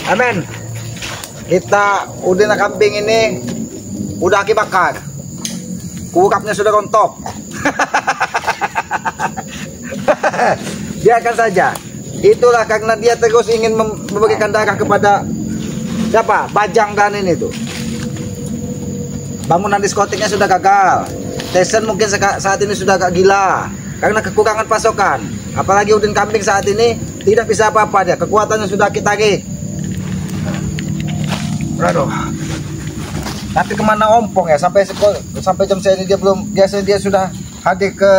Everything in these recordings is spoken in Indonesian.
Amen. Kita udah kambing ini udah aki bakar. Kukapnya sudah rontok. Biarkan saja. Itulah karena dia terus ingin memberikan darah kepada siapa? Bajang dan ini tuh. Bangunan diskotiknya sudah gagal. Tyson mungkin saat ini sudah agak gila karena kekurangan pasokan. Apalagi udin kambing saat ini tidak bisa apa-apa dia. Kekuatannya sudah kita tarik. Aduh. Tapi kemana ompong ya? Sampai jam saya ini dia belum. Biasanya dia sudah hadir ke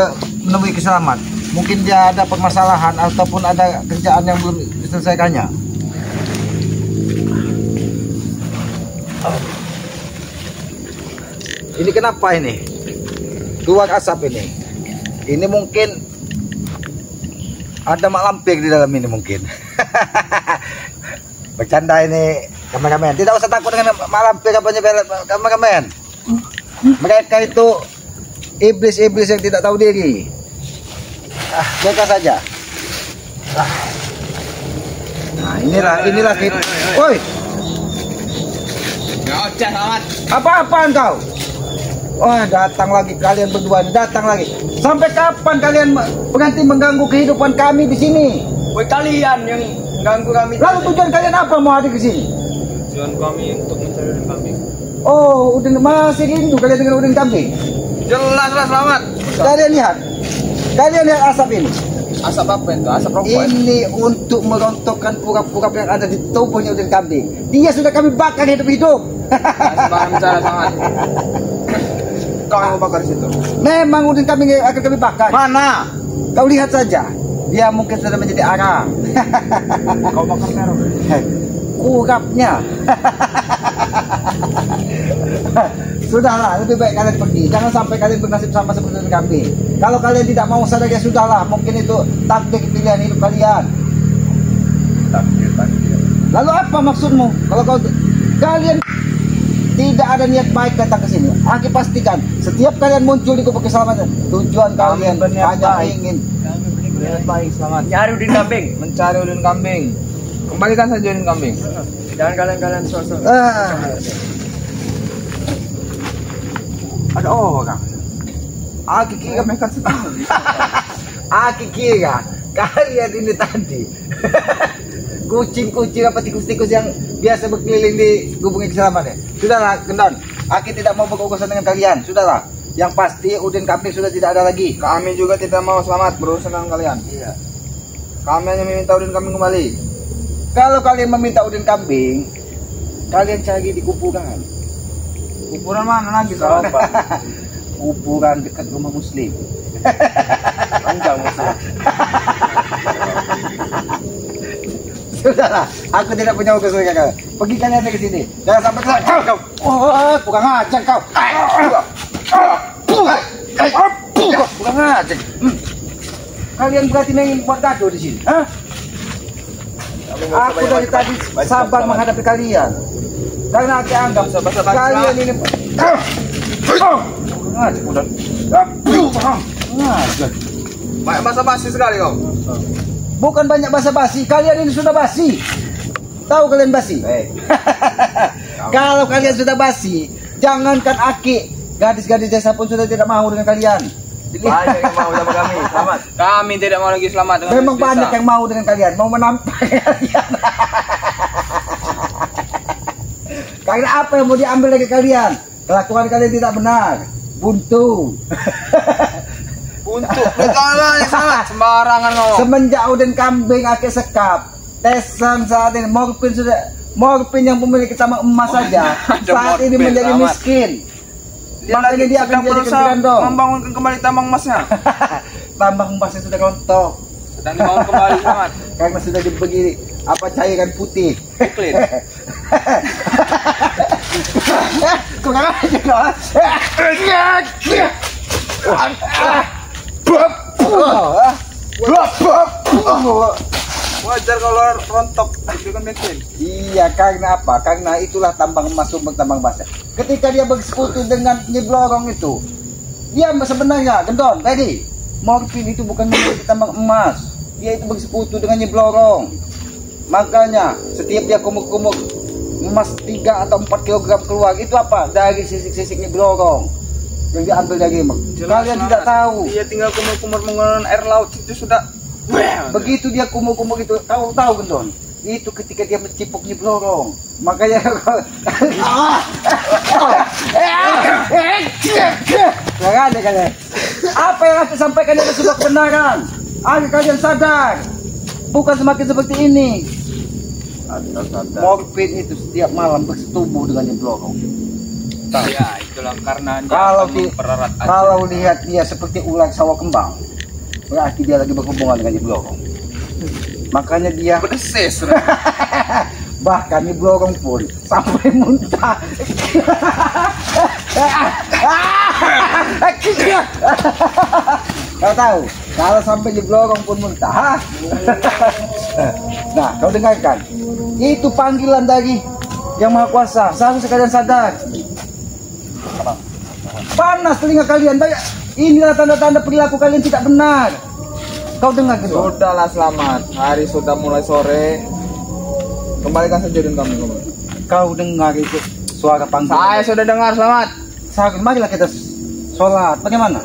menemui keselamat. Mungkin dia ada permasalahan ataupun ada kerjaan yang belum diselesaikannya. Ini kenapa ini? Keluar asap ini. Ini mungkin ada mak lampir di dalam ini mungkin. Bercanda ini kameramen. Tidak usah takut dengan mak lampir kameramen. Mereka itu iblis-iblis yang tidak tahu diri. Jaga saja. Nah, inilah kita. Woi. Apa-apaan kau? Wah, datang lagi kalian berdua, datang lagi. Sampai kapan kalian berhenti mengganggu kehidupan kami di sini? Woi, kalian yang ganggu kami. Lalu tujuan kalian apa mau hadir ke sini? Tujuan kami untuk mencari udin kambing. Oh, udin masih rindu kalian dengan udin kambing? Jelas selamat. Kalian lihat asap ini. Asap apa itu? Asap rokok. Ini untuk merontokkan pura-pura yang ada di tubuhnya udin kambing. Dia sudah kami bakar hidup-hidup. Sembarang bicara sangat. Kau yang mau bakar situ? Memang udin kambing akan kami bakar. Mana? Kau lihat saja. Dia mungkin sudah menjadi arang. Kau bakar merah. Kurapnya. Sudahlah, lebih baik kalian pergi. Jangan sampai kalian bernasib sama seperti kami. Kalau kalian tidak mau sadar ya sudahlah. Mungkin itu takdir pilihan hidup kalian. Takdir. Lalu apa maksudmu? Kalau kalian tidak ada niat baik datang ke sini, aku pastikan setiap kalian muncul di kubur keselamatan, tujuan kalian hanya ingin berniat baik, selamat. Mencari udin kambing. Kembalikan saja udin kambing. Jangan kalian sosok. Ada orang. Aku kira mereka sedang. Aku kira kalian ini tadi kucing-kucing apa tikus-tikus yang biasa berkeliling di gubung keselamatan. Sudahlah, Gendon. Aku tidak mau berurusan dengan kalian. Sudahlah. Yang pasti udin kambing sudah tidak ada lagi. Kami juga tidak mau selamat berurusan dengan kalian. Iya. Kami hanya meminta udin kambing kembali. Kalau kalian meminta udin kambing, kalian cari di kuburan. Kuburan mana lagi? Kuburan dekat rumah Muslim. Panjang masalah. Sudahlah, aku tidak punya urusan dengan kalian. Pergi kalian dari sini. Jangan sampai kau. Kurang ajar kau. Kurang ajar. Kalian berarti ingin buat gaduh di sini, hah? Aku dari tadi sabar menghadapi kalian. Karena aku anggap kalian ini basa-basi sekali kau. Bukan banyak basa-basi, kalian ini sudah basi. Tahu kalian basi? Kalau kalian sudah basi, jangankan Aki, gadis-gadis desa pun sudah tidak mau dengan kalian. Banyak yang mau sama kami, selamat. Kami tidak mau lagi selamat dengan memang banyak yang mau dengan kalian, mau menampak kalian. Karena apa yang mau diambil dari kalian? Kelakuan kalian tidak benar, buntu. Untuk berkalah yang sangat sembarangan ngomong. Semenjak udin kambing Aki sekap, Tyson saat ini Morpin yang memiliki sama emas saja saat ini menjadi miskin. Makanya dia akan dijadikan berandong. Membangunkan kembali tambang emasnya. Tambang emasnya sudah rontok. Sedang dibangun kembali sangat. Karena sudah dibagi apa cairan putih. Clean. Kurang aja loh. Wajar kalau rontok itu kan bensin. Iya, karena apa? Karena itulah tambang emas, sumber tambang emas. Ketika dia bersekutu dengan Nyiblorong itu, dia sebenarnya Gendon tadi Morpin itu bukan memiliki tambang emas, dia itu bersekutu dengan Nyiblorong. Makanya setiap dia kumuk-kumuk emas 3 atau 4 kilogram keluar, itu apa? Dari sisik-sisik Nyi Blorong yang diambil dari emak. Kalian tidak tahu. Dia tinggal kumur-kumur menggunakan air laut itu sudah. Begitu dia kumur-kumur itu, tahu Gendon. Itu ketika dia mencipok Nyi Blorong. Makanya ada kalian. Apa yang aku sampaikan itu sudah kebenaran. Agar kalian sadar. Bukan semakin seperti ini. Morfin itu setiap malam bersetubuh dengan Nyi Blorong. Ya, itulah karena kalau lihat dia seperti ular sawah kembang, berarti dia lagi berhubungan dengan Nyi Blorong. Makanya dia pedes. bahkan Nyi Blorong pun sampai muntah. Kau tahu, kalau sampai Nyi Blorong pun muntah. Nah, kau dengarkan, itu panggilan dari Yang Maha Kuasa. Seharusnya kalian sadar. Panas telinga kalian. Inilah tanda-tanda perilaku kalian tidak benar. Kau dengar gitu? Sudahlah, selamat. Hari sudah mulai sore. Kembalikan saja dan kami. Kau dengar itu suara panggilan? Saya sudah dengar, selamat. Marilah kita sholat. Bagaimana?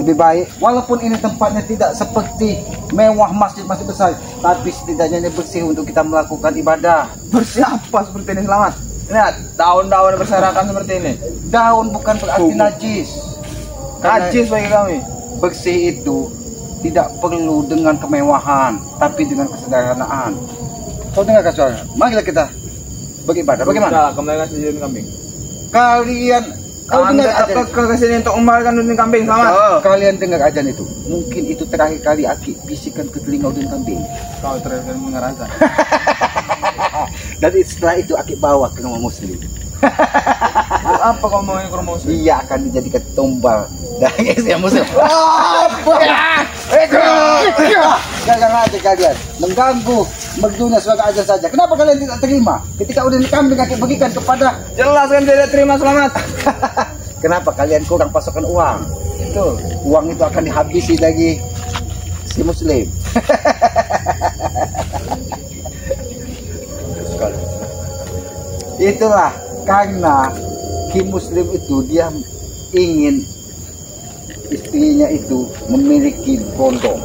Lebih baik, walaupun ini tempatnya tidak seperti mewah masjid-masjid besar, tapi setidaknya ini bersih untuk kita melakukan ibadah. Bersih apa seperti ini, selamat? Lihat, daun-daun berserakan seperti ini. Daun bukan berarti najis. Najis bagi kami. Bersih itu tidak perlu dengan kemewahan, tapi dengan kesederhanaan. Kau dengar suara? Marilah kita beribadah. Bagaimana? Kembalikan saja kambing. Kalian kau dengar aja ke sini untuk membalikan daging kambing, selamat. Kalian dengar ajan itu. Mungkin itu terakhir kali Aki bisikan ke telinga daging kambing. Kau terakhir kali mendengar azan. Dan setelah itu Aki bawa ke rumah muslim. Apa kau mau ke rumah muslim? Iya, akan dijadikan tumbal dari yang muslim. Jangan aja kalian mengganggu merdunya suara azan saja. Kenapa kalian tidak terima? Ketika udah kambing Aki bagikan kepada, jelaskan tidak terima, selamat. Kenapa kalian kurang pasokan uang? Itu uang itu akan dihabisi dari si muslim. Itulah karena si muslim itu dia ingin istrinya itu memiliki berondong.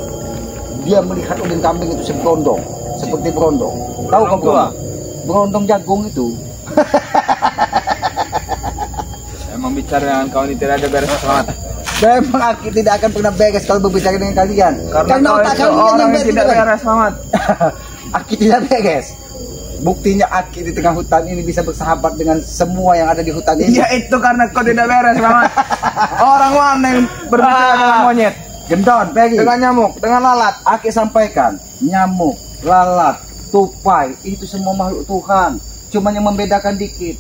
Dia melihat udin kambing itu seberondong, seperti berondong. Tahu kau berondong? Berondong jagung itu. Emang bicara dengan kau ini tidak ada beres, selamat. Memang Aki tidak akan pernah beres kalau berbicara dengan kalian. Karena otak kalian yang tidak beres, selamat. Aki tidak beres. Buktinya Aki di tengah hutan ini bisa bersahabat dengan semua yang ada di hutan ini. Ya itu karena kau tidak beres, selamat. Orang mana yang berbicara dengan monyet? Gendon, pergi. Dengan nyamuk, dengan lalat. Aki sampaikan, nyamuk, lalat, tupai, itu semua makhluk Tuhan. Cuma yang membedakan dikit.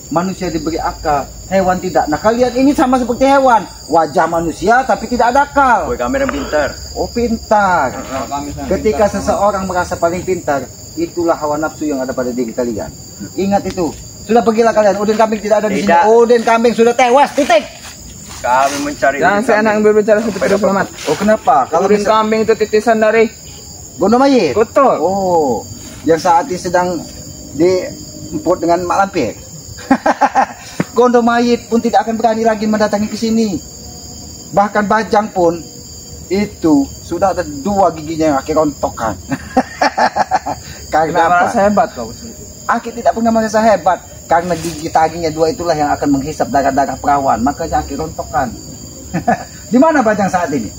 Manusia diberi akal, hewan tidak. Nah, kalian ini sama seperti hewan. Wajah manusia tapi tidak ada akal. Woi, kamera pintar. Oh, pintar. Ketika seseorang merasa paling pintar, itulah hawa nafsu yang ada pada diri kalian. Ingat itu. Sudah pergilah kalian. Udin kambing tidak ada di sini. Udin kambing sudah tewas. Titik. Kami mencari. Jangan seenak yang berbicara seperti itu, selamat. Oh, kenapa? Kalau udin kambing itu titisan dari Gondo Mayit. Betul. Oh, yang saat ini sedang diemput dengan Mak Lampir. Gondo Mayit pun tidak akan berani lagi mendatangi ke sini. Bahkan Bajang pun itu sudah ada 2 giginya yang Aki rontokkan. Karena merasa hebat kau. Aki tidak pernah merasa hebat karena gigi taringnya 2 itulah yang akan menghisap darah-darah perawan. Makanya Aki rontokkan. Di mana Bajang saat ini?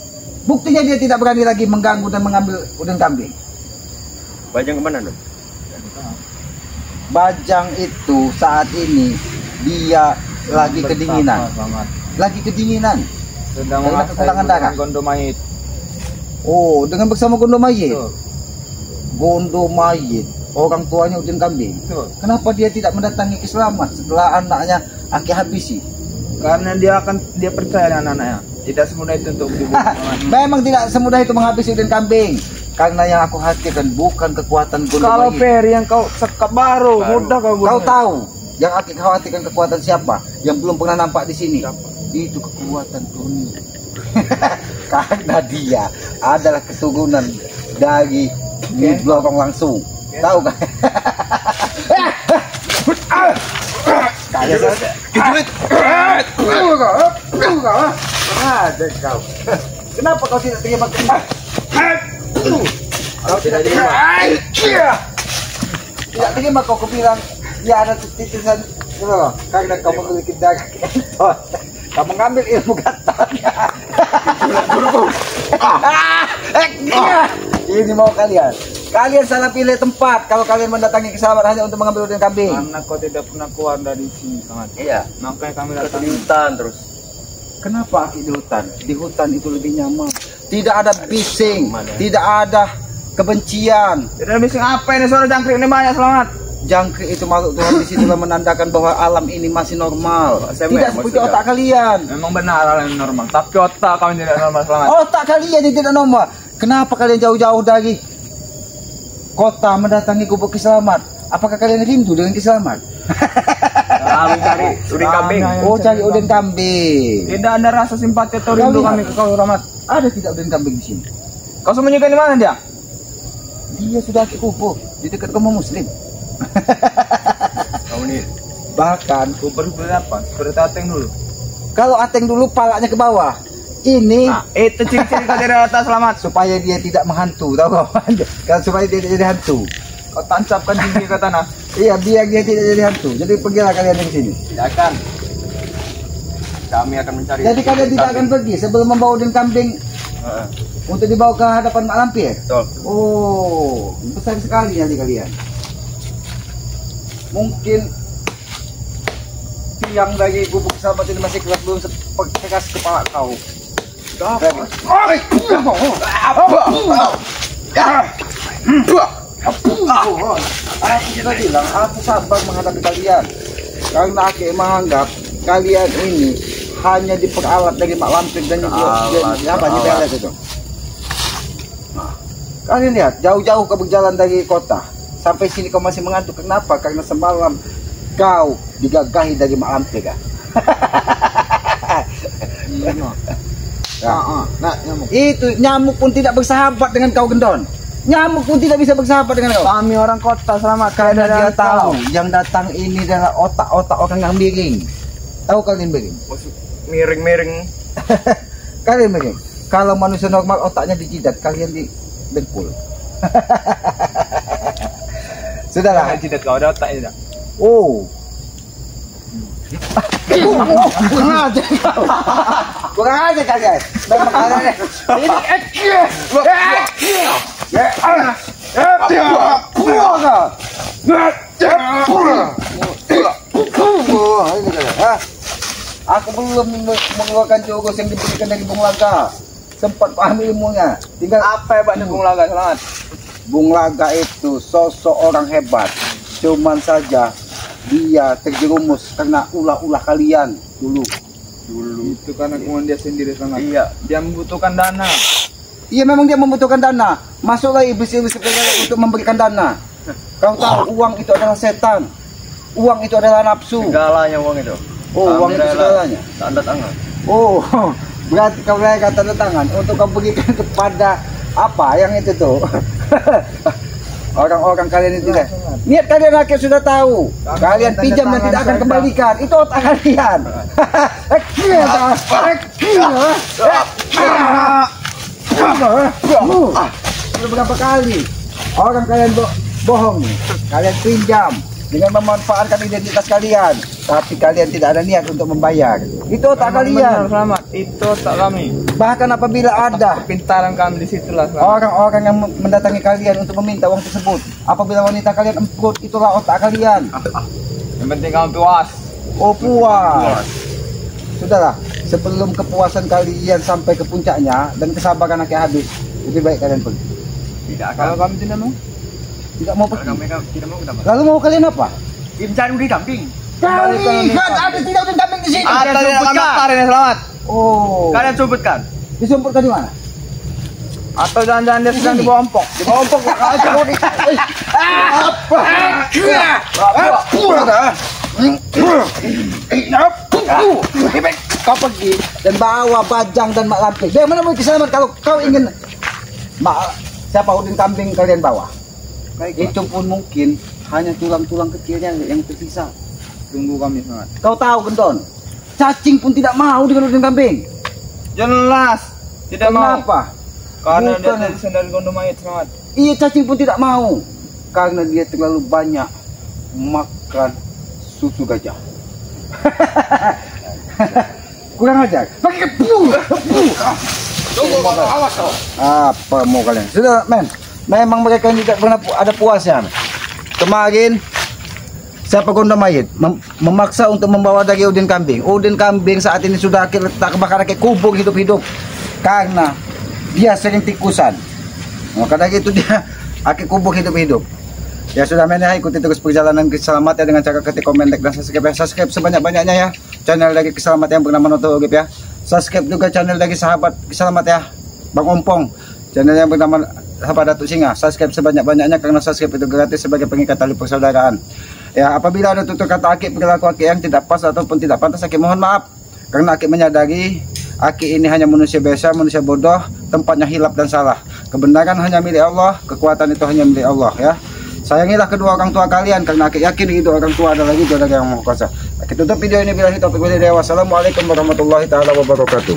Buktinya dia tidak berani lagi mengganggu dan mengambil udin kambing. Bajang kemana, Dok? Bajang itu saat ini dia lagi kedinginan. Lagi kedinginan. Sedang kekurangan darah. Gondo Mayit. Oh, dengan bersama Gondo Mayit. Gondo Mayit, orang tuanya udin kambing. Kenapa dia tidak mendatangi ke Selamat setelah anaknya Aki habisi? Karena dia percaya dengan anaknya. Tidak semudah itu untuk dibunuh. Memang tidak semudah itu menghabisi udin kambing. Karena yang aku khawatirkan bukan kekuatan Gondo Kalau Mayit. Ferry yang kau sekap baru, mudah kau bunuh. Kau tahu yang Aki khawatirkan kekuatan siapa? Yang belum pernah nampak di sini. Itu kekuatan Tony. Karena dia adalah keturunan dari Diblorong langsung. Tahu kan? Kayak saja. Kejut. Ada kau. Kenapa kau tidak terima kerja? Kau tidak terima. Tidak terima kau bilang ya ada titisan karena kau memiliki dagang. Kau mengambil ilmu katanya. Ini mau kalian. Kalian salah pilih tempat kalau kalian mendatangi Keselamatan hanya untuk mengambil udang kambing. Karena kau tidak pernah keluar dari sini, sangat. Iya. Makanya kami Ke datang di hutan terus. Kenapa Aki di hutan? Di hutan itu lebih nyaman. Tidak ada bising, tidak ada kebencian. Tidak bising apa ini, suara jangkrik ini banyak, selamat. Jangkrik itu makhluk Tuhan di situ menandakan bahwa alam ini masih normal. SMA, Tidak seperti maksudnya. otak kalian. Memang benar hal yang normal, tapi otak kami tidak normal, selamat. Otak kalian yang tidak normal. Kenapa kalian jauh-jauh dari kota mendatangi gubuk Keselamat? Apakah kalian rindu dengan Keselamat? Kami cari udang kambing. Oh, cari udang kambing. Tidak ada rasa simpati atau rindu kami ke kau, Rahmat. Ada tidak udang kambing di sini? Kau sembunyikan di mana dia? Dia sudah ke kubur di dekat rumah Muslim. Kamu nih Bahkan Kubur berapa? Seperti ateng dulu. kalau Ateng dulu palanya ke bawah. Ini Nah, itu ciri-ciri kau dari atas, selamat. supaya dia tidak menghantu, tahu kau? Kan supaya dia tidak jadi hantu. Kau tancapkan gigi ke tanah. Iya, biar dia tidak jadi hantu. Jadi pergilah kalian dari sini. tidak akan. Kami akan mencari. Jadi kalian tidak akan pergi sebelum membawa udang kambing Heeh, untuk dibawa ke hadapan Mak Lampir. betul. Oh, besar sekali nanti kalian. Mungkin tiang dari gubuk Keselamat ini masih keras, belum sekeras kepala kau. Aku sudah bilang, aku sabar menghadapi kalian. Karena aku menganggap kalian ini hanya diperalat dari Mak Lampir dan apa di pelet itu. Kalian lihat, jauh-jauh kau berjalan dari kota sampai sini kau masih mengantuk. Kenapa? Karena semalam kau digagahi dari Mak Lampir kan? Nah, nyamuk. Itu nyamuk pun tidak bersahabat dengan kau, Gendon. Nyamuk pun tidak bisa bersahabat dengan kau. Kami orang kota, selamat. Karena Kalian dia dari tahu yang datang ini adalah otak-otak orang yang miring. Tahu kalian miring? Maksud miring-miring. Kalian miring. Kalau manusia normal otaknya di jidat, kalian di dengkul. Sudahlah. Jidat kau ada otak tidak? Oh. Kurang aja kau. Kurang aja kalian. Memang kalian ini aku belum mengeluarkan jurus yang diberikan dari Bung Laga. Sempat paham ilmunya. Tinggal Apa hebatnya Bung Laga, selamat? Bung Laga itu sosok orang hebat. Cuman saja dia terjerumus karena ulah-ulah kalian dulu. Itu karena kemauan dia sendiri, selamat. Iya. Dia membutuhkan dana. Iya, memang dia membutuhkan dana. Masuklah iblis-iblis untuk memberikan dana. Kau tahu uang itu adalah setan. Uang itu adalah nafsu. Segalanya uang itu. Oh, uang itu segalanya. Tanda tangan. Oh, berarti kau berikan tanda tangan untuk kau berikan kepada apa yang itu tuh. Orang-orang kalian itu deh. Niat kalian rakyat sudah tahu. Kalian pinjam dan tidak akan kembalikan. Itu otak kalian. Sudah berapa kali orang kalian bohong nih. Kalian pinjam dengan memanfaatkan identitas kalian, tapi kalian tidak ada niat untuk membayar. Itu otak Benar, kalian. selamat. Itu otak kami. Bahkan apabila ada Pintaran kami di situlah, selamat. orang-orang yang mendatangi kalian untuk meminta uang tersebut, apabila wanita kalian emput, itulah otak kalian. Yang penting kami puas. Oh, puas. Sudahlah, sebelum kepuasan kalian sampai ke puncaknya dan kesabaran akhir habis, lebih baik kalian pergi. Tidak akan. Kalau kami tidak mau, Tidak mau Kalau pergi. kami tidak mau kenapa? Lalu mau kalian apa? Mencari udang kambing. Kalian ada tidak udang kambing di sini? ada Kalian yang kami sumputkan. tarik, selamat. Oh, Kalian sumputkan. disumputkan di mana? Atau jangan-jangan dia sedang Sini. dibawa ompong. Di bawah ompong. Kau pergi dan bawa Bajang dan Mak Lampir. Dari mana mau Keselamat kalau kau ingin siapa udin kambing kalian bawa? Baik, Itu pun mungkin hanya tulang-tulang kecilnya yang tersisa. tunggu kami sangat. Kau tahu Gendon, cacing pun tidak mau dengan udin kambing. Jelas tidak mau. Kenapa? Karena dia Bukan. dari sandal gondom mayat sangat. Iya, cacing pun tidak mau karena dia terlalu banyak makan susu gajah. Kurang ajar. Pakai kepu. Tunggu, awas kau. Apa mau kalian? Sudah, men. Memang mereka ini tidak pernah ada puasnya. Kemarin siapa gondom mayit memaksa untuk membawa daging udin kambing. Udin kambing saat ini sudah tak kebakar kayak kubur hidup-hidup karena dia sering tikusan. Maka dari itu dia akhir kubur hidup-hidup. Ya sudah men, ya ikuti terus perjalanan keselamatan dengan cara ketik, komen, like, dan subscribe. Subscribe sebanyak-banyaknya ya channel dari keselamatan yang bernama Noto Urip ya. Subscribe juga channel dari sahabat keselamat ya, Bang Ompong, channel yang bernama Sahabat Datuk Singa. Subscribe sebanyak-banyaknya karena subscribe itu gratis sebagai pengikat tali persaudaraan. Ya, apabila ada tutur kata Aki, perilaku Aki yang tidak pas ataupun tidak pantas, Aki mohon maaf. Karena Aki menyadari Aki ini hanya manusia biasa, manusia bodoh, tempatnya hilap dan salah. Kebenaran hanya milik Allah, kekuatan itu hanya milik Allah ya. Sayangilah kedua orang tua kalian karena Aki yakin itu orang tua adalah juga dari yang Maha Kuasa. Aki tutup video ini bila kita berkulit dewa. Wassalamualaikum warahmatullahi taala wabarakatuh.